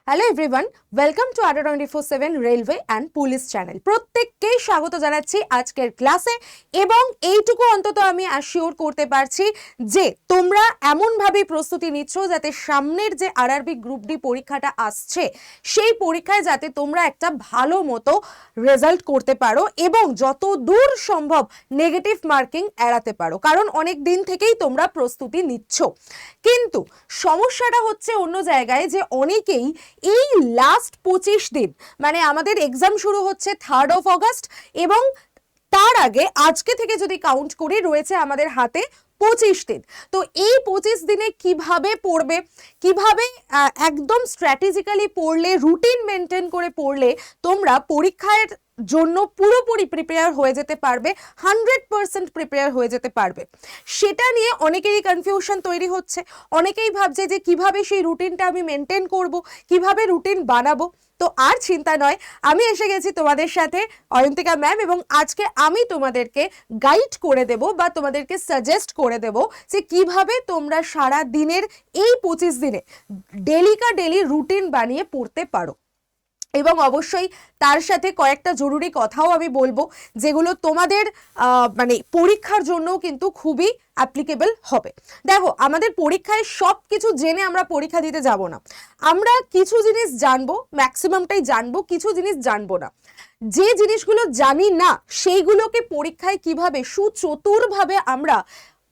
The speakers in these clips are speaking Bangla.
হ্যালো এভরিওয়ান, ওয়েলকাম টু আড্ডা 24/7 রেলওয়ে অ্যান্ড পুলিশ চ্যানেল। প্রত্যেককেই স্বাগত জানাচ্ছি আজকের ক্লাসে। এবং এইটুকু অন্তত আমি অ্যাসিওর করতে পারছি যে তোমরা এমনভাবেই প্রস্তুতি নিচ্ছ যাতে সামনের যে আরআরবি গ্রুপ ডি পরীক্ষাটা আসছে সেই পরীক্ষায় যাতে তোমরা একটা ভালো মতো রেজাল্ট করতে পারো এবং যত দূর সম্ভব নেগেটিভ মার্কিং এড়াতে পারো, কারণ অনেক দিন থেকেই তোমরা প্রস্তুতি নিচ্ছ। কিন্তু সমস্যাটা হচ্ছে অন্য জায়গায়, যে অনেকেই এই লাস্ট 25 দিন, মানে আমাদের এক্সাম শুরু হচ্ছে 3rd of August এবং তার আগে আজকে থেকে যদি কাউন্ট করি রয়েছে আমাদের হাতে 25 দিন। তো এই 25 দিনে কিভাবে পড়বে, কিভাবে একদম স্ট্র্যাটেজিক্যালি পড়লে, রুটিন মেনটেন করে পড়লে তোমরা পরীক্ষার জন্য পুরোপুরি প্রিপেয়ার হয়ে যেতে পারবে, 100% প্রিপেয়ার হয়ে যেতে পারবে, সেটা নিয়ে অনেকেরই কনফিউশন তৈরি হচ্ছে। অনেকেই ভাবছে যে কিভাবে সেই রুটিনটা আমি মেনটেন করব, কিভাবে রুটিন বানাবো। তো আর চিন্তা নয়, আমি এসে গেছি তোমাদের সাথে, অয়ন্তিকা ম্যাম, এবং আজকে আমি তোমাদেরকে গাইড করে দেব বা তোমাদেরকে সাজেস্ট করে দেব যে কিভাবে তোমরা সারা দিনের এই 25 দিনে ডেলি রুটিন বানিয়ে পড়তে পারো। এবং অবশ্যই তার সাথে কয়েকটা জরুরি কথাও আমি বলবো, যেগুলো তোমাদের মানে পরীক্ষার জন্যও কিন্তু খুবই অ্যাপ্লিকেবল হবে। দেখো, আমাদের পরীক্ষায় সব কিছু জেনে আমরা পরীক্ষা দিতে যাব না। আমরা কিছু জিনিস জানবো, ম্যাক্সিমামটাই জানবো, কিছু জিনিস জানবো না। যে জিনিসগুলো জানি না সেইগুলোকে পরীক্ষায় কিভাবে সুচতুরভাবে আমরা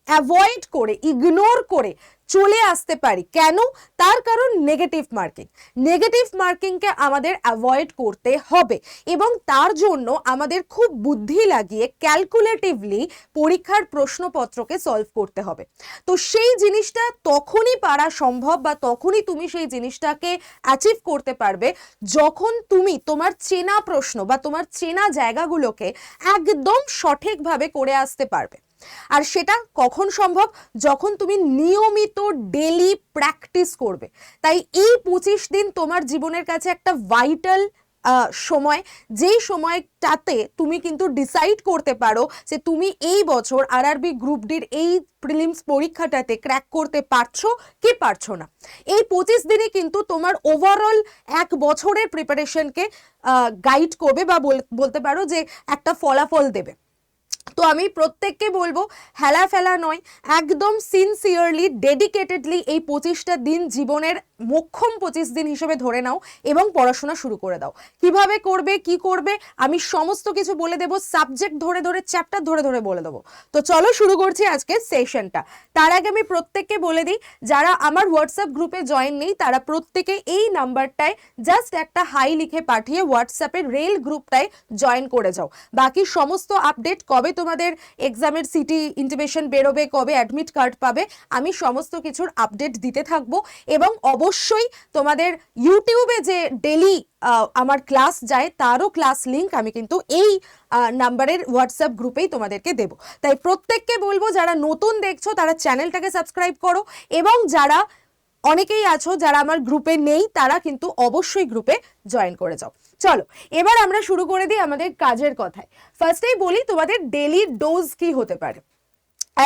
অ্যাভয়েড করে, ইগনোর করে চলে আসতে পারি। কেন? তার কারণ নেগেটিভ মার্কিংকে আমাদের অ্যাভয়েড করতে হবে এবং তার জন্য আমাদের খুব বুদ্ধি লাগিয়ে ক্যালকুলেটিভলি পরীক্ষার প্রশ্নপত্রকে সলভ করতে হবে। তো সেই জিনিসটা তখনই পারা সম্ভব বা তখনই তুমি সেই জিনিসটাকে অ্যাচিভ করতে পারবে যখন তুমি তোমার চেনা প্রশ্ন বা তোমার চেনা জায়গাগুলোকে একদম সঠিকভাবে করে আসতে পারবে। আর সেটা কখন সম্ভব? যখন তুমি নিয়মিত ডেলি প্র্যাকটিস করবে। তাই এই 25 দিন তোমার জীবনের কাছে একটা ভাইটাল সময়, যেই সময়টাতে তুমি কিন্তু ডিসাইড করতে পারো যে তুমি এই বছর আরআরবি গ্রুপ ডির এই প্রিলিমস পরীক্ষাটাতে ক্র্যাক করতে পারছো কি পারছো না। এই 25 দিনে কিন্তু তোমার ওভারঅল এক বছরের প্রিপারেশনকে গাইড করবে বা বলতে পারো যে একটা ফলাফল দেবে। তো আমি প্রত্যেককে বলবো, হেলা ফেলা নয়, একদম সিনসিয়ারলি ডেডিকেটেডলি এই 25টা দিন জীবনের মোক্ষম 25 দিন হিসেবে ধরে নাও এবং পড়াশোনা শুরু করে দাও। কিভাবে করবে, কি করবে, আমি সমস্ত কিছু বলে দেবো, সাবজেক্ট ধরে ধরে, চ্যাপ্টার ধরে ধরে বলে দেবো। তো চলো শুরু করছি আজকের সেশনটা। তার আগে আমি প্রত্যেককে বলে দিই, যারা আমার হোয়াটসঅ্যাপ গ্রুপে জয়েন নেই তারা প্রত্যেকে এই নাম্বারটায় জাস্ট একটা হাই লিখে পাঠিয়ে হোয়াটসঅ্যাপের রেল গ্রুপটায় জয়েন করে যাও। বাকি সমস্ত আপডেট, কবে তোমাদের এক্সামের সিটি ইন্টিমেশন বেরোবে, কবে অ্যাডমিট কার্ড পাবে, আমি সমস্ত কিছুর আপডেট দিতে থাকবো। এবং অবশ্যই তোমাদের ইউটিউবে যে ডেলি আমার ক্লাস যায় তারও ক্লাস লিংক আমি কিন্তু এই নাম্বারের হোয়াটসঅ্যাপ গ্রুপেই তোমাদেরকে দেব। তাই প্রত্যেককে বলবো, যারা নতুন দেখছো তারা চ্যানেলটাকে সাবস্ক্রাইব করো, এবং যারা অনেকেই আছো যারা আমার গ্রুপে নেই তারা কিন্তু অবশ্যই গ্রুপে জয়েন করে যাও। চলো এবার আমরা শুরু করে দিই আমাদের কাজের কথায়। ফার্স্টেই বলি তোমাদের ডেলি ডোজ কি হতে পারে।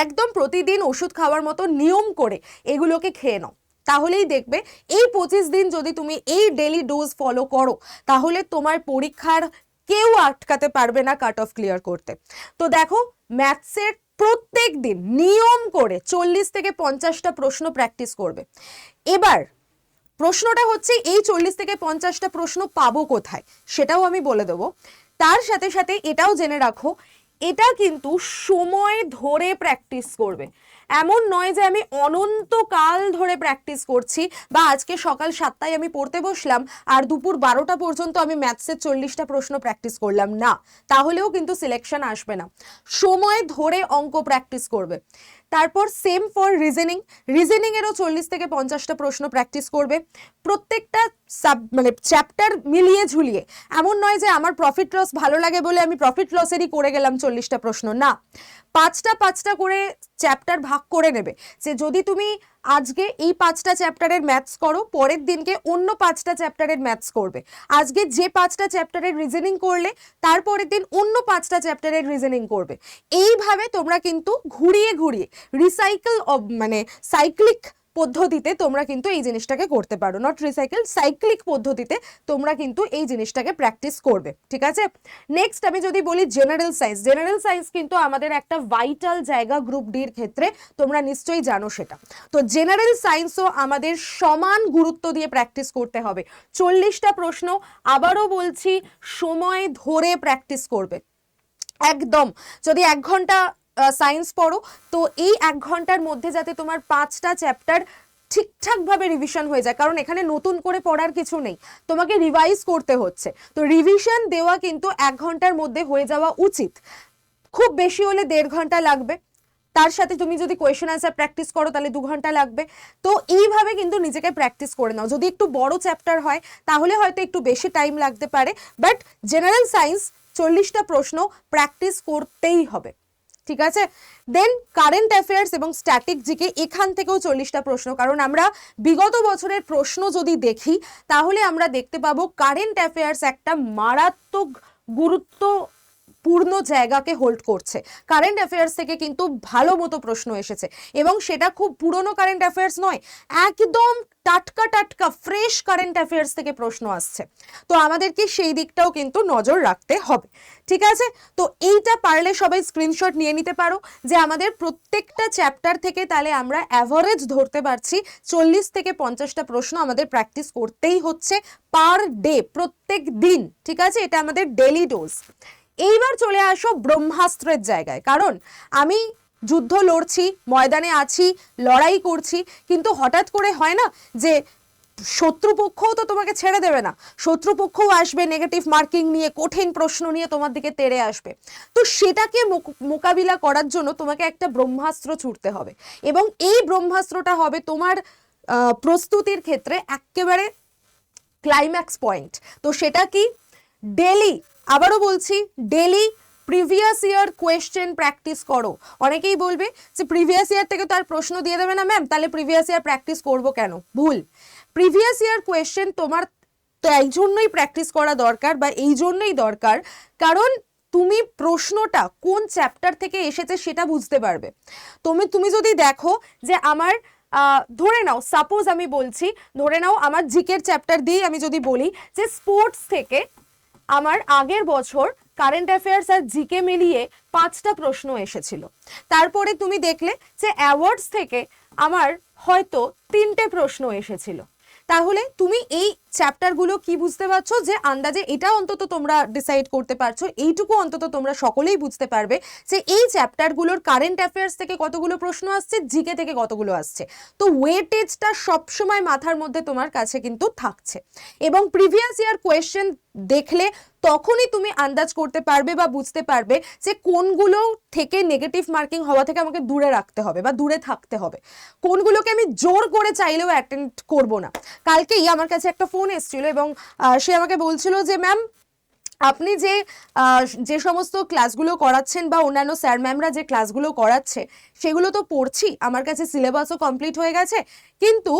একদম প্রতিদিন ওষুধ খাওয়ার মতো নিয়ম করে এগুলোকে খেয়ে নাও, তাহলেই দেখবে এই 25 দিন যদি তুমি এই ডেলি ডোজ ফলো করো তাহলে তোমার পরীক্ষার কেউ আটকাতে পারবে না কাট অফ ক্লিয়ার করতে। তো দেখো, ম্যাথসের প্রত্যেক দিন নিয়ম করে 40 থেকে 50টা প্রশ্ন প্র্যাকটিস করবে। এবার প্রশ্নটা হচ্ছে, এই 40 থেকে 50টা প্রশ্ন পাবো কোথায় সেটাও আমি বলে দেবো। তার সাথে সাথে এটাও জেনে রাখো, এটা কিন্তু সময় ধরে প্র্যাকটিস করবে। এমন নয় যে আমি অনন্তকাল ধরে প্র্যাকটিস করছি বা আজকে সকাল 7টায় আমি পড়তে বসলাম আর দুপুর 12টা পর্যন্ত আমি ম্যাথসের 40টা প্রশ্ন প্র্যাকটিস করলাম, না, তাহলেও কিন্তু সিলেকশন আসবে না। সময় ধরে অঙ্ক প্র্যাকটিস করবে। তারপর সেম ফর রিজনিংয়েরও 40 থেকে 50টা প্রশ্ন প্র্যাকটিস করবে। প্রত্যেকটা মানে চ্যাপ্টার মিলিয়ে ঝুলিয়ে, এমন নয় যে আমার প্রফিট লস ভালো লাগে বলে আমি প্রফিট লসেরই করে গেলাম 40টা প্রশ্ন, না, 5টা করে চ্যাপ্টার ভাগ করে নেবে। যে যদি তুমি আজকে এই 5টা চ্যাপ্টারের ম্যাথস করো, পরের দিনকে অন্য 5টা চ্যাপ্টারের ম্যাথস করবে। আজকে যে 5টা চ্যাপ্টারের রিজনিং করলে তারপরের দিন অন্য 5টা চ্যাপ্টারের রিজনিং করবে। এইভাবে তোমরা কিন্তু ঘুরিয়ে ঘুরিয়ে মানে সাইক্লিক পদ্ধতিতে তোমরা কিন্তু এই জিনিসটাকে করতে পারো, নট রিসাইকেল, সাইক্লিক পদ্ধতিতে তোমরা কিন্তু এই জিনিসটাকে প্র্যাকটিস করবে, ঠিক আছে। নেক্সট আমি যদি বলি জেনারেল সায়েন্স, জেনারেল সায়েন্স কিন্তু আমাদের একটা ভাইটাল জায়গা গ্রুপ ডির ক্ষেত্রে, তোমরা নিশ্চয়ই জানো সেটা। তো জেনারেল সায়েন্সও আমাদের সমান গুরুত্ব দিয়ে প্র্যাকটিস করতে হবে। 40টা প্রশ্ন, আবারও বলছি, সময় ধরে প্র্যাকটিস করবে একদম। যদি 1 ঘন্টা সায়েন্স পড়ো, তো এই 1 ঘন্টার মধ্যে যাতে তোমার 5টা চ্যাপ্টার ঠিকঠাকভাবে রিভিশন হয়ে যায়, কারণ এখানে নতুন করে পড়ার কিছু নেই, তোমাকে রিভাইজ করতে হচ্ছে। তো রিভিশন দেওয়া কিন্তু 1 ঘন্টার মধ্যে হয়ে যাওয়া উচিত, খুব বেশি হলে 1.5 ঘন্টা লাগবে। তার সাথে তুমি যদি কোয়েশ্চেন আনসার প্র্যাকটিস করো তাহলে 2 ঘন্টা লাগবে। তো এইভাবে কিন্তু নিজেকে প্র্যাকটিস করে নাও। যদি একটু বড় চ্যাপ্টার হয় তাহলে হয়তো একটু বেশি টাইম লাগতে পারে, বাট জেনারেল সায়েন্স 40টা প্রশ্ন প্র্যাকটিস করতেই হবে, ঠিক আছে। দেন কারেন্ট অ্যাফেয়ার্স এবং স্ট্যাটিক জিকে, এখান থেকেও 40টা প্রশ্ন, কারণ আমরা বিগত বছরের প্রশ্ন যদি দেখি তাহলে আমরা দেখতে পাবো কারেন্ট অ্যাফেয়ার্স একটা মারাত্মক গুরুত্বপূর্ণ জায়গাকে হোল্ড করছে। কারেন্ট অ্যাফেয়ার্স থেকে কিন্তু ভালো মতো প্রশ্ন এসেছে, এবং সেটা খুব পুরনো কারেন্ট অ্যাফেয়ার্স নয়, একদম টাটকা টাটকা ফ্রেশ কারেন্ট অ্যাফেয়ার্স থেকে প্রশ্ন আসছে। তো আমাদেরকে সেই দিকটাও কিন্তু নজর রাখতে হবে, ঠিক আছে। তো এইটা পারলে সবাই স্ক্রিনশট নিয়ে নিতে পারো যে আমাদের প্রত্যেকটা চ্যাপ্টার থেকে তাহলে আমরা অ্যাভারেজ ধরতে পারছি 40 থেকে 50টা প্রশ্ন আমাদের প্র্যাকটিস করতেই হচ্ছে পার ডে, প্রত্যেক দিন, ঠিক আছে। এটা আমাদের ডেইলি ডোজ। এইবার চলে আসো ব্রহ্মাস্ত্রের জায়গায়, কারণ আমি যুদ্ধ লড়ছি, ময়দানে আছি, লড়াই করছি, কিন্তু হঠাৎ করে হয় না যে শত্রুপক্ষও তো তোমাকে ছেড়ে দেবে না, শত্রুপক্ষও আসবে নেগেটিভ মার্কিং নিয়ে, কঠিন প্রশ্ন নিয়ে তোমার দিকে তেড়ে আসবে। তো সেটাকে মোকাবিলা করার জন্য তোমাকে একটা ব্রহ্মাস্ত্র ছুটতে হবে, এবং এই ব্রহ্মাস্ত্রটা হবে তোমার প্রস্তুতির ক্ষেত্রে একেবারে ক্লাইম্যাক্স পয়েন্ট। তো সেটা কি? ডেলি, আবারও বলছি, daily previous year question practice করো। অনেকেই বলবে যে প্রিভিয়াস ইয়ার থেকে তো আর প্রশ্ন দিয়ে দেবে না ম্যাম, তাহলে প্রিভিয়াস ইয়ার প্র্যাকটিস করবো কেন? ভুল। প্রিভিয়াস ইয়ার কোয়েশ্চেন তোমার তো এই জন্যই প্র্যাকটিস করা দরকার, বা এই জন্যই দরকার কারণ তুমি প্রশ্নটা কোন চ্যাপ্টার থেকে এসেছে সেটা বুঝতে পারবে। তুমি যদি দেখো যে আমার ধরে নাও, সাপোজ আমি বলছি, ধরে নাও আমার জিকের চ্যাপ্টার দিয়ে আমি যদি বলি যে স্পোর্টস থেকে আমার আগের বছর কারেন্ট অ্যাফেয়ার্স আর জিকে মিলিয়ে 5টা প্রশ্ন এসেছিল, তারপরে তুমি দেখলে যে অ্যাওয়ার্ডস থেকে আমার হয়তো 3টে প্রশ্ন এসেছিল, তাহলে তুমি এই চ্যাপ্টারগুলো কি বুঝতে পারছো যে আন্দাজে এটা অন্তত তোমরা ডিসাইড করতে পারছো, এইটুকু অন্তত তোমরা সকলেই বুঝতে পারবে যে এই চ্যাপ্টারগুলোর কারেন্ট অ্যাফেয়ার্স থেকে কতগুলো প্রশ্ন আসছে, জিকে থেকে কতগুলো আসছে। তো ওয়েটেজটা সবসময় মাথার মধ্যে তোমার কাছে কিন্তু থাকছে, এবং প্রিভিয়াস ইয়ার কোয়েশ্চেন দেখলে তখনই তুমি আন্দাজ করতে পারবে বা বুঝতে পারবে যে কোনগুলো থেকে নেগেটিভ মার্কিং হওয়া থেকে আমাকে দূরে রাখতে হবে বা দূরে থাকতে হবে, কোনগুলোকে আমি জোর করে চাইলেও অ্যাটেন্ড করব না। কালকেই আমার কাছে একটা ফোন এসেছিল, এবং সে আমাকে বলছিল যে ম্যাম আপনি যে সমস্ত ক্লাসগুলো করাচ্ছেন বা অন্যান্য স্যার ম্যামরা যে ক্লাসগুলো করাচ্ছে সেগুলো তো পড়ছি, আমার কাছে সিলেবাসও কমপ্লিট হয়ে গেছে, কিন্তু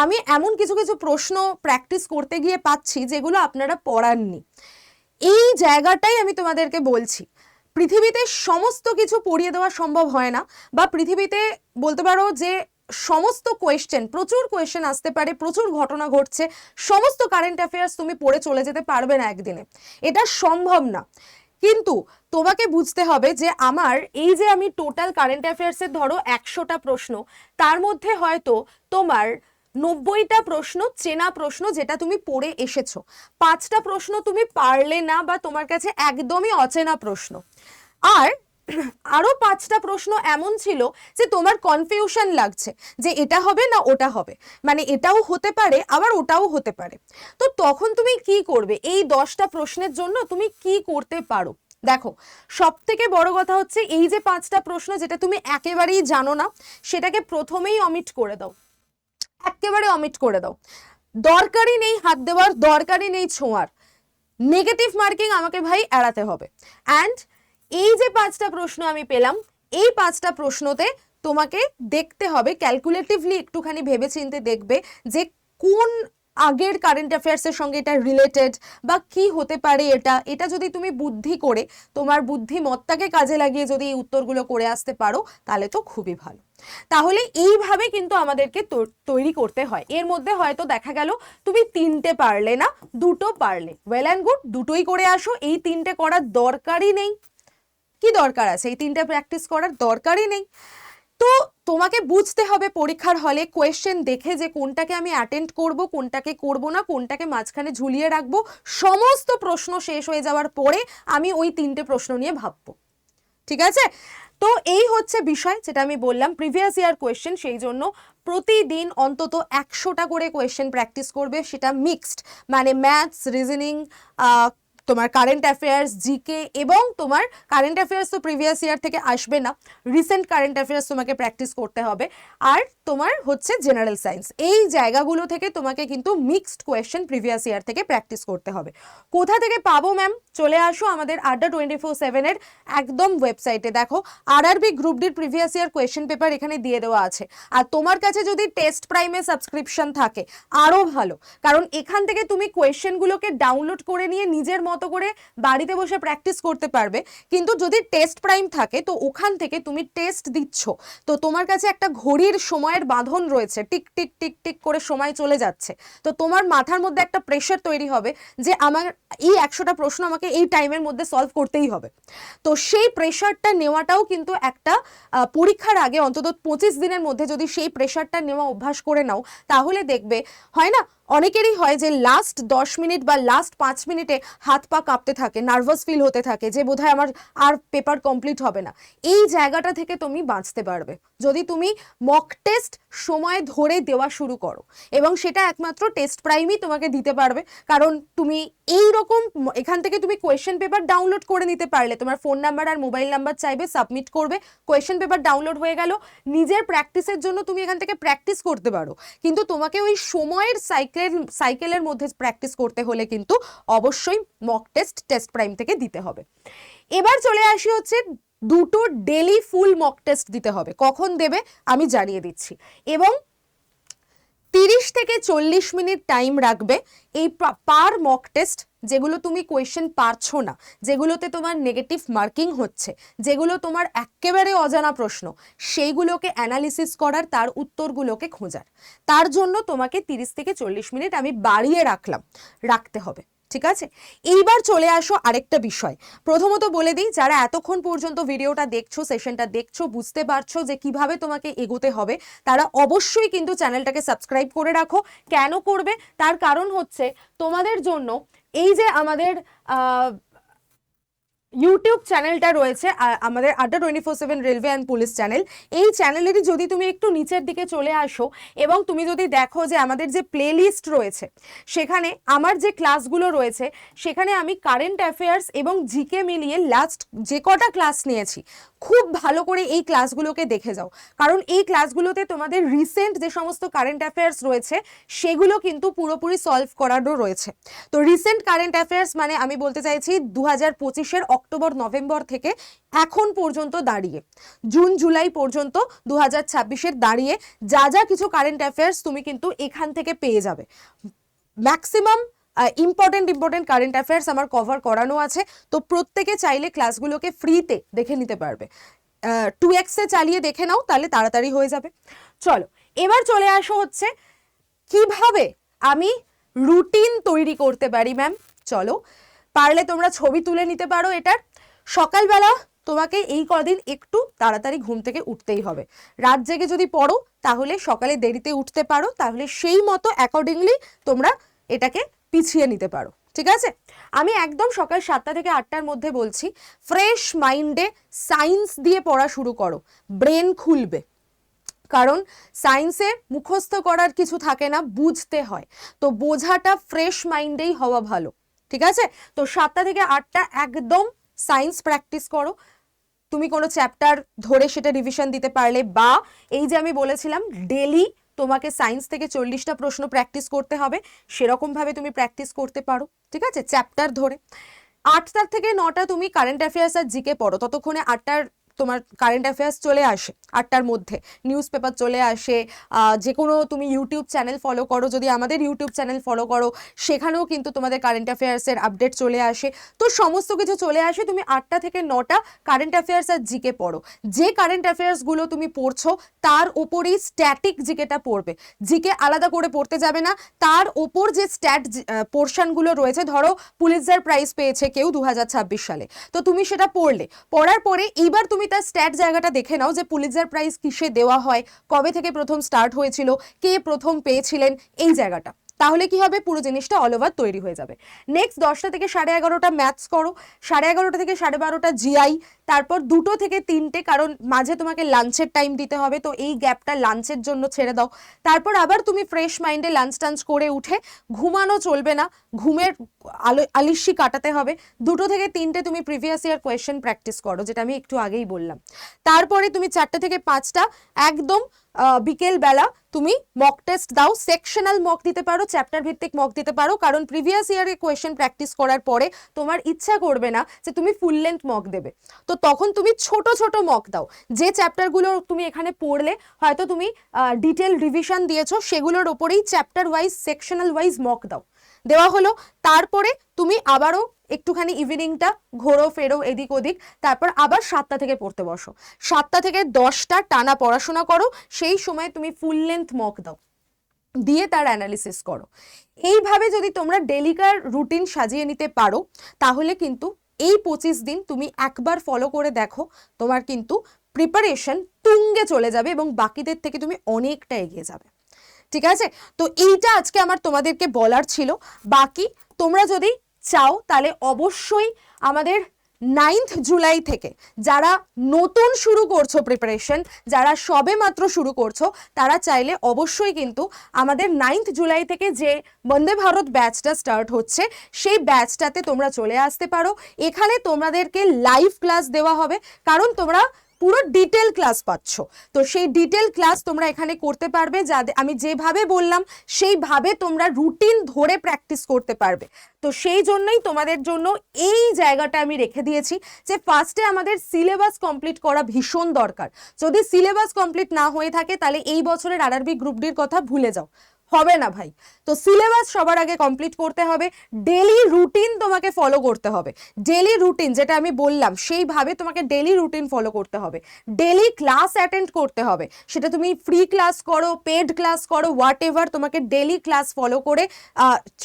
আমি এমন কিছু কিছু প্রশ্ন প্র্যাকটিস করতে গিয়ে পাচ্ছি যেগুলো আপনারা পড়াননি। এই জায়গাটাই আমি তোমাদেরকে বলছি, পৃথিবীতে সমস্ত কিছু পড়িয়ে দেওয়া সম্ভব হয় না, বা পৃথিবীতে বলতে পারো যে সমস্ত কোয়েশ্চেন, প্রচুর কোয়েশ্চেন আসতে পারে, প্রচুর ঘটনা ঘটছে, সমস্ত কারেন্ট অ্যাফেয়ার্স তুমি পড়ে চলে যেতে পারবে না একদিনে, এটা সম্ভব না। কিন্তু তোমাকে বুঝতে হবে যে আমার এই যে আমি টোটাল কারেন্ট অ্যাফেয়ার্সের ধরো 100টা প্রশ্ন, তার মধ্যে হয়তো তোমার 90টা প্রশ্ন চেনা প্রশ্ন যেটা তুমি পড়ে এসেছো, 5টা প্রশ্ন তুমি পারলে না বা তোমার কাছে একদমই অচেনা প্রশ্ন, আর আরো 5টা প্রশ্ন এমন ছিল যে তোমার কনফিউশন লাগছে যে এটা হবে না ওটা হবে, মানে এটাও হতে পারে আবার ওটাও হতে পারে। তো তখন তুমি কি করবে? এই 10টা প্রশ্নের জন্য তুমি কি করতে পারো? দেখো, সব থেকে বড় কথা হচ্ছে এই যে 5টা প্রশ্ন যেটা তুমি একেবারেই জানো না, সেটাকে প্রথমেই অমিট করে দাও, একেবারে অমিট করে দাও। দরকারই নেই হাত দেওয়ার, দরকারই নেই ছোঁয়ার, নেগেটিভ মার্কিং আমাকে ভাই এড়াতে হবে। অ্যান্ড এই যে 5টা প্রশ্ন আমি পেলাম, এই 5টা প্রশ্নতে তোমাকে দেখতে হবে ক্যালকুলেটিভলি, একটুখানি ভেবেচিন্তে দেখবে যে কোন আগের কারেন্ট অ্যাফেয়ার্সের সঙ্গে এটা রিলেটেড, বা কি হতে পারে এটা, এটা যদি তুমি বুদ্ধি করে তোমার বুদ্ধিমত্তাকে কাজে লাগিয়ে যদি এই উত্তরগুলো করে আসতে পারো তাহলে তো খুবই ভালো। তাহলে এইভাবে কিন্তু আমাদেরকে তৈরি করতে হয়। এর মধ্যে হয়তো দেখা গেল তুমি 3টে পারলে না, 2টো পারলে, ওয়েল অ্যান্ড গুড, 2টোই করে আসো। এই 3টে করার দরকারই নেই। কি দরকার আছে এই 3টে প্র্যাকটিস করার? দরকারই নেই। তো তোমাকে বুঝতে হবে পরীক্ষার হলে কোয়েশ্চেন দেখে যে কোনটাকে আমি অ্যাটেন্ড করব, কোনটাকে করব না, কোনটাকে মাঝখানে ঝুলিয়ে রাখবো। সমস্ত প্রশ্ন শেষ হয়ে যাওয়ার পরে আমি ওই 3টে প্রশ্ন নিয়ে ভাববো। ঠিক আছে? তো এই হচ্ছে বিষয়, যেটা আমি বললাম প্রিভিয়াস ইয়ার কোয়েশ্চেন, সেই জন্য প্রতিদিন অন্তত 100টা করে কোয়েশ্চেন প্র্যাকটিস করবে। সেটা মিক্সড, মানে ম্যাথস, রিজনিং, তোমার কারেন্ট অ্যাফেয়ার্স, জিকে, এবং তোমার কারেন্ট অ্যাফেয়ার্স তো প্রিভিয়াস ইয়ার থেকে আসবে না, রিসেন্ট কারেন্ট অ্যাফেয়ার্স তোমাকে প্র্যাকটিস করতে হবে। আর তোমার হচ্ছে জেনারেল সায়েন্স, এই জায়গাগুলো থেকে তোমাকে কিন্তু মিক্সড কোয়েশ্চেন প্রিভিয়াস ইয়ার থেকে প্র্যাকটিস করতে হবে। কোথা থেকে পাবো ম্যাম? চলে আসো আমাদের আড্ডা 24/7-এর একদম ওয়েবসাইটে। দেখো আরআরবি গ্রুপ ডির প্রিভিয়াস ইয়ার কোয়েশ্চেন পেপার এখানে দিয়ে দেওয়া আছে। আর তোমার কাছে যদি টেস্ট প্রাইমে সাবস্ক্রিপশন থাকে আরও ভালো, কারণ এখান থেকে তুমি কোয়েশ্চেনগুলোকে ডাউনলোড করে নিয়ে নিজের মতো করে বাড়িতে বসে প্র্যাকটিস করতে পারবে। কিন্তু যদি টেস্ট প্রাইম থাকে তো ওখান থেকে তুমি টেস্ট দিচ্ছ, তো তোমার কাছে একটা ঘড়ির সময়ের বাঁধন রয়েছে, টিক টিক টিক টিক করে সময় চলে যাচ্ছে। তো তোমার মাথার মধ্যে একটা প্রেশার তৈরি হবে যে আমার এই 100টা প্রশ্ন আমাকে এই টাইমের মধ্যে সলভ করতেই হবে। তো সেই প্রেশারটা নেওয়াটাও কিন্তু একটা পরীক্ষার আগে অন্তত 25 দিনের মধ্যে যদি সেই প্রেশারটা নেওয়া অভ্যাস করে নাও, তাহলে দেখবে, হয় না অনেকেরই হয় যে লাস্ট 10 মিনিট বা লাস্ট 5 মিনিটে হাত পা কাঁপতে থাকে, নার্ভাস ফিল হতে থাকে যে বোধহয় আমার আর পেপার কমপ্লিট হবে না। এই জায়গাটা থেকে তুমি বাঁচতে পারবে যদি তুমি মক টেস্ট সময় ধরে দেওয়া শুরু করো, এবং সেটা একমাত্র টেস্ট প্রাইমই তোমাকে দিতে পারবে। কারণ তুমি এই রকম এখান থেকে তুমি কোয়েশ্চেন পেপার ডাউনলোড করে নিতে পারলে, তোমার ফোন নাম্বার আর মোবাইল নাম্বার চাইবে, সাবমিট করবে, কোয়েশ্চেন পেপার ডাউনলোড হয়ে গেল। নিজের প্র্যাকটিসের জন্য তুমি এখান থেকে প্র্যাকটিস করতে পারো, কিন্তু তোমাকে ওই সময়ের সাইকেলের মধ্যে প্র্যাকটিস করতে হলে কিন্তু অবশ্যই মক টেস্ট প্রাইম থেকে দিতে হবে। এবার চলে আসি হচ্ছে 2টো ডেলি ফুল মক টেস্ট দিতে হবে। কখন দেবে আমি জানিয়ে দিচ্ছি। এবং 30 থেকে 40 মিনিট টাইম রাখবে এই পার মক টেস্ট। যেগুলো তুমি কোয়েশ্চেন পারছো না, যেগুলোতে তোমার নেগেটিভ মার্কিং হচ্ছে, যেগুলো তোমার একেবারে অজানা প্রশ্ন, সেইগুলোকে অ্যানালিসিস করার, তার উত্তরগুলোকে খোঁজার, তার জন্য তোমাকে 30 থেকে 40 মিনিট আমি বাড়িয়ে রাখতে হবে। ঠিক আছে? এইবার চলে আসো আরেকটা বিষয়। প্রথমত বলে দিই, যারা এতক্ষণ পর্যন্ত ভিডিওটা দেখছো, সেশনটা দেখছো, বুঝতে পারছো যে কিভাবে তোমাকে এগোতে হবে, তারা অবশ্যই কিন্তু চ্যানেলটাকে সাবস্ক্রাইব করে রাখো। কেন করবে? তার কারণ হচ্ছে তোমাদের জন্য এই যে আমাদের ইউটিউব চ্যানেলটা রয়েছে, আমাদের আড্ডা 24/7 রেলওয়ে অ্যান্ড পুলিশ চ্যানেল, এই চ্যানেলেরই যদি তুমি একটু নিচের দিকে চলে আসো এবং তুমি যদি দেখো যে আমাদের যে প্লেলিস্ট রয়েছে, সেখানে আমার যে ক্লাসগুলো রয়েছে, সেখানে আমি কারেন্ট অ্যাফেয়ার্স এবং জিকে মিলিয়ে লাস্ট যে কটা ক্লাস নিয়েছি, খুব ভালো করে এই ক্লাসগুলোকে দেখে যাও। কারণ এই ক্লাসগুলোতে তোমাদের রিসেন্ট যে সমস্ত কারেন্ট অ্যাফেয়ার্স রয়েছে সেগুলো কিন্তু পুরোপুরি সলভ করারও রয়েছে। তো রিসেন্ট কারেন্ট অ্যাফেয়ার্স মানে আমি বলতে চাইছি 2025-এর অক্টোবর নভেম্বর থেকে এখন পর্যন্ত দাঁড়িয়ে, জুন জুলাই পর্যন্ত 2026-এর দাঁড়িয়ে যা যা কিছু কারেন্ট অ্যাফেয়ার্স তুমি কিন্তু এখান থেকে পেয়ে যাবে। ম্যাক্সিমাম ইম্পর্টেন্ট কারেন্ট অ্যাফেয়ার্স আমার কভার করানো আছে। তো প্রত্যেকে চাইলে ক্লাসগুলোকে ফ্রিতে দেখে নিতে পারবে। 2x-এ চালিয়ে দেখে নাও, তাহলে তাড়াতাড়ি হয়ে যাবে। চলো এবার চলে আসো হচ্ছে কিভাবে আমি রুটিন তৈরি করতে পারি। ম্যাম চলো, পারলে তোমরা ছবি তুলে নিতে পারো এটার। সকালবেলা তোমাকে এই কদিন একটু তাড়াতাড়ি ঘুম থেকে উঠতেই হবে। রাত জেগে যদি পড়ো তাহলে সকালে দেরিতে উঠতে পারো, তাহলে সেই মতো অ্যাকর্ডিংলি তোমরা এটাকে পিছিয়ে নিতে পারো। ঠিক আছে? আমি একদম সকাল 7টা থেকে 8টার মধ্যে বলছি, ফ্রেশ মাইন্ডে সায়েন্স দিয়ে পড়া শুরু করো, ব্রেন খুলবে। কারণ সায়েন্সে মুখস্থ করার কিছু থাকে না, বুঝতে হয়। তো বোঝাটা ফ্রেশ মাইন্ডেই হওয়া ভালো। ঠিক আছে? তো 7টা থেকে 8টা একদম সায়েন্স প্র্যাকটিস করো। তুমি কোনো চ্যাপ্টার ধরে সেটা রিভিশন দিতে পারলে, বা এই যে আমি বলেছিলাম ডেলি তোমাকে সায়েন্স থেকে 40টা প্রশ্ন প্র্যাকটিস করতে হবে, সেরকমভাবে তুমি প্র্যাকটিস করতে পারো। ঠিক আছে? চ্যাপ্টার ধরে 8টা থেকে 9টা তুমি কারেন্ট অ্যাফেয়ার্স আর জিকে পড়ো, ততক্ষণে 8টার তোমার কারেন্ট অ্যাফেয়ার্স চলে আসে 8টার মধ্যে, নিউজ পেপার চলে আসে, যে কোনো তুমি ইউটিউব চ্যানেল ফলো করো, যদি আমাদের ইউটিউব চ্যানেল ফলো করো সেখানেও কিন্তু তোমাদের কারেন্ট অ্যাফেয়ার্সের আপডেট চলে আসে। তো সমস্ত কিছু চলে আসে, তুমি 8টা থেকে 9টা কারেন্ট অ্যাফেয়ার্স আর জিকে পড়ো। যে কারেন্ট অ্যাফেয়ার্সগুলো তুমি পড়ছো তার ওপরেই স্ট্যাটিক জিকেটা পড়বে, জিকে আলাদা করে পড়তে যাবে না। তার ওপর যে স্ট্যাট পোর্শনগুলো রয়েছে, ধরো পুলিৎজার প্রাইজ পেয়েছে কেউ 2026 সালে, তো তুমি সেটা পড়লে, পড়ার পরে এইবার তুমি তার স্ট্যাট জায়গাটা দেখে নাও যে পুলিৎজার প্রাইজ কিসে দেওয়া হয়, কবে থেকে প্রথম স্টার্ট হয়েছিল, কে প্রথম পেয়েছিলেন, এই জায়গাটা। তাহলে কি হবে, পুরো জিনিসটা অল ওভার তৈরি হয়ে যাবে। নেক্সট 10টা থেকে 11:30 ম্যাথস করো, 11:30 থেকে 12:30 জিআই, তারপর 2টো থেকে 3টে, কারণ মাঝে তোমাকে লাঞ্চের টাইম দিতে হবে, তো এই গ্যাপটা লাঞ্চের জন্য ছেড়ে দাও। তারপর আবার তুমি ফ্রেশ মাইন্ডে লাঞ্চ টাঞ্চ করে উঠে ঘুমানো চলবে না, ঘুমের আলিস্যি কাটাতে হবে। 2টো থেকে 3টে তুমি প্রিভিয়াস ইয়ার কোয়েশ্চেন প্র্যাকটিস করো, যেটা আমি একটু আগেই বললাম। তারপরে তুমি 4টা থেকে 5টা একদম বিকেল বেলা তুমি মক টেস্ট দাও, সেকশনাল মক দিতে পারো, চ্যাপ্টার ভিত্তিক মক দিতে পারো, কারণ প্রিভিয়াস ইয়ারে কোয়েশ্চেন প্র্যাকটিস করার পরে তোমার ইচ্ছা করবে না যে তুমি ফুল লেন্থ মক দেবে, তো তখন তুমি ছোট ছোট মক দাও। যে চ্যাপ্টারগুলো তুমি এখানে পড়লে হয়তো তুমি ডিটেল রিভিশন দিয়েছো, সেগুলোর ওপরেই chapter wise sectional wise mock দাও, দেওয়া হলো। তারপরে তুমি আবারও একটুখানি ইভিনিংটা ঘোরো ফেরো এদিক ওদিক, তারপর আবার 7টা থেকে পড়তে বসো, 7টা থেকে 10টা টানা পড়াশোনা করো, সেই সময় তুমি ফুল লেন্থ মক দাও, দিয়ে তার অ্যানালিসিস করো। এইভাবে যদি তোমরা ডেলিকার রুটিন সাজিয়ে নিতে পারো, তাহলে কিন্তু এই 25 দিন তুমি একবার ফলো করে দেখো, তোমার কিন্তু প্রিপারেশন তুঙ্গে চলে যাবে এবং বাকিদের থেকে তুমি অনেকটা এগিয়ে যাবে। ঠিক আছে, তো এইটা আজকে আমার তোমাদেরকে বলার ছিল। বাকি তোমরা যদি চাও তাহলে অবশ্যই আমাদের 9th জুলাই থেকে যারা নতুন শুরু করছো প্রিপারেশন, যারা সবে মাত্র শুরু করছো, তারা চাইলে অবশ্যই কিন্তু আমাদের 9th জুলাই থেকে যে বন্দে ভারত ব্যাচটা স্টার্ট হচ্ছে, সেই ব্যাচটাতে তোমরা চলে আসতে পারো। এখানে তোমাদেরকে লাইভ ক্লাস দেওয়া হবে, কারণ তোমরা পুরো ডিটেল ক্লাস পাচ্ছ, তো সেই ডিটেল ক্লাস তোমরা এখানে করতে পারবে, যাদের আমি যেভাবে বললাম সেইভাবে তোমরা রুটিন ধরে প্র্যাকটিস করতে পারবে। তো সেই জন্যই তোমাদের জন্য এই জায়গাটা আমি রেখে দিয়েছি যে ফার্স্টে আমাদের সিলেবাস কমপ্লিট করা ভীষণ দরকার। যদি সিলেবাস কমপ্লিট না হয়ে থাকে তাহলে এই বছরের আরআরবি গ্রুপ ডির কথা ভুলে যাও, হবে না ভাই। তো সিলেবাস সবার আগে কমপ্লিট করতে হবে, ডেলি রুটিন তোমাকে ফলো করতে হবে, ডেলি রুটিন যেটা আমি বললাম সেইভাবে তোমাকে ডেলি রুটিন ফলো করতে হবে, ডেলি ক্লাস অ্যাটেন্ড করতে হবে, সেটা তুমি ফ্রি ক্লাস করো, পেড ক্লাস করো, হোয়াট এভার, তোমাকে ডেলি ক্লাস ফলো করে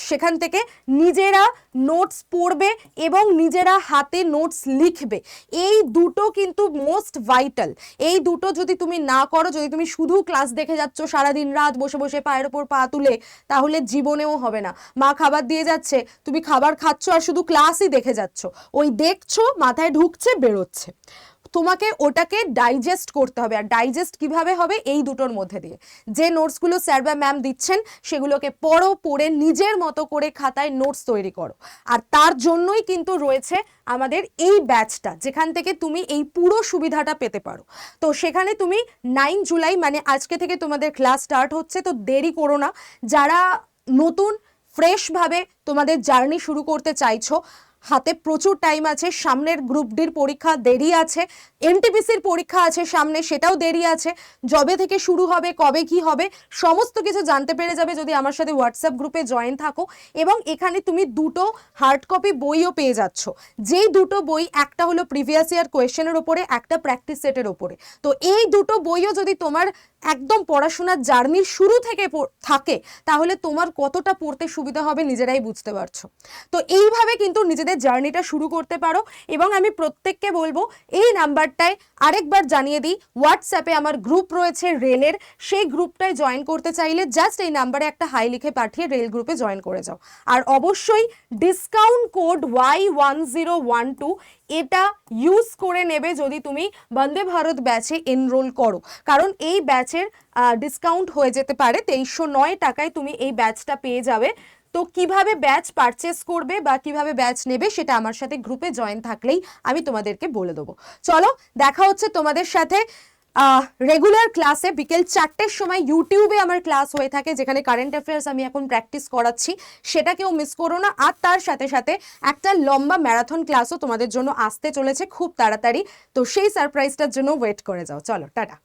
সেখান থেকে নিজেরা নোটস পড়বে এবং নিজেরা হাতে নোটস লিখবে। এই দুটো কিন্তু মোস্ট ভাইটাল। এই দুটো যদি তুমি না করো, যদি তুমি শুধু ক্লাস দেখে যাচ্ছ সারাদিন রাত বসে বসে পায়ের ওপর পা তুলে, তাহলে জীবনেও হবে না। মা খাবার দিয়ে যাচ্ছে, তুমি খাবার খাচ্ছ আর শুধু ক্লাসই দেখে যাচ্ছ, ওই দেখছো মাথায় ঢুকছে বেরোচ্ছে। তোমাকে ওটাকে ডাইজেস্ট করতে হবে, আর ডাইজেস্ট কিভাবে হবে, এই দুটোর মধ্যে দিয়ে। যে নোটসগুলো স্যার বা ম্যাম দিচ্ছেন সেগুলোকে পড়ো, পড়ে নিজের মতো করে খাতায় নোটস তৈরি করো। আর তার জন্যই কিন্তু রয়েছে আমাদের এই ব্যাচটা, যেখান থেকে তুমি এই পুরো সুবিধাটা পেতে পারো। তো সেখানে তুমি 9 জুলাই মানে আজকে থেকে তোমাদের ক্লাস স্টার্ট হচ্ছে, তো দেরি করো না। যারা নতুন ফ্রেশভাবে তোমাদের জার্নি শুরু করতে চাইছো, হাতে প্রচুর টাইম আছে, সামনের গ্রুপ ডির পরীক্ষা দেরি আছে, এনটিপিসির পরীক্ষা আছে সামনে, সেটাও দেরি আছে, যবে থেকে শুরু হবে, কবে কি হবে, সমস্ত কিছু জানতে পেরে যাবে যদি আমার সাথে হোয়াটসঅ্যাপ গ্রুপে জয়েন থাকো। এবং এখানে তুমি দুটো হার্ড কপি বইও পেয়ে যাচ্ছ, যেই দুটো বই, একটা হলো প্রিভিয়াস ইয়ার কোয়েশ্চেনের ওপরে, একটা প্র্যাকটিস সেটের ওপরে। তো এই দুটো বইও যদি তোমার একদম পড়াশোনার জার্নির শুরু থেকে থাকে, তাহলে তোমার কতটা পড়তে সুবিধা হবে নিজেরাই বুঝতে পারছো। তো এইভাবে কিন্তু নিজেদের জার্নিটা শুরু করতে পারো। এবং আমি প্রত্যেককে বলবো, এই নাম্বারটায় আরেকবার জানিয়ে দিই, হোয়াটসঅ্যাপে আমার গ্রুপ রয়েছে রেলের, সেই গ্রুপটায় জয়েন করতে চাইলে জাস্ট এই নাম্বারে একটা হাই লিখে পাঠিয়ে রেল গ্রুপে জয়েন করে যাও। আর অবশ্যই ডিসকাউন্ট কোড Y1012 এটা ইউজ করে নেবে যদি তুমি বন্দে ভারত ব্যাচে এনরোল করো, কারণ এই ব্যাচের ডিসকাউন্ট হয়ে যেতে পারে। 2309 টাকায় তুমি এই ব্যাচটা পেয়ে যাবে। তো কিভাবে ব্যাচ পারচেস করবে বা কিভাবে ব্যাচ নেবে, সেটা আমার সাথে গ্রুপে জয়েন থাকলেই আমি তোমাদেরকে বলে দেবো। চলো দেখা হচ্ছে তোমাদের সাথে রেগুলার ক্লাসে বিকেল 4টের সময় ইউটিউবে আমার ক্লাস হয়ে থাকে, যেখানে কারেন্ট অ্যাফেয়ার্স আমি এখন প্র্যাকটিস করাচ্ছি, সেটাকেও মিস করো না। আর তার সাথে সাথে একটা লম্বা ম্যারাথন ক্লাসও তোমাদের জন্য আসতে চলেছে খুব তাড়াতাড়ি, তো সেই সারপ্রাইজটার জন্য ওয়েট করে যাও। চলো টাটা।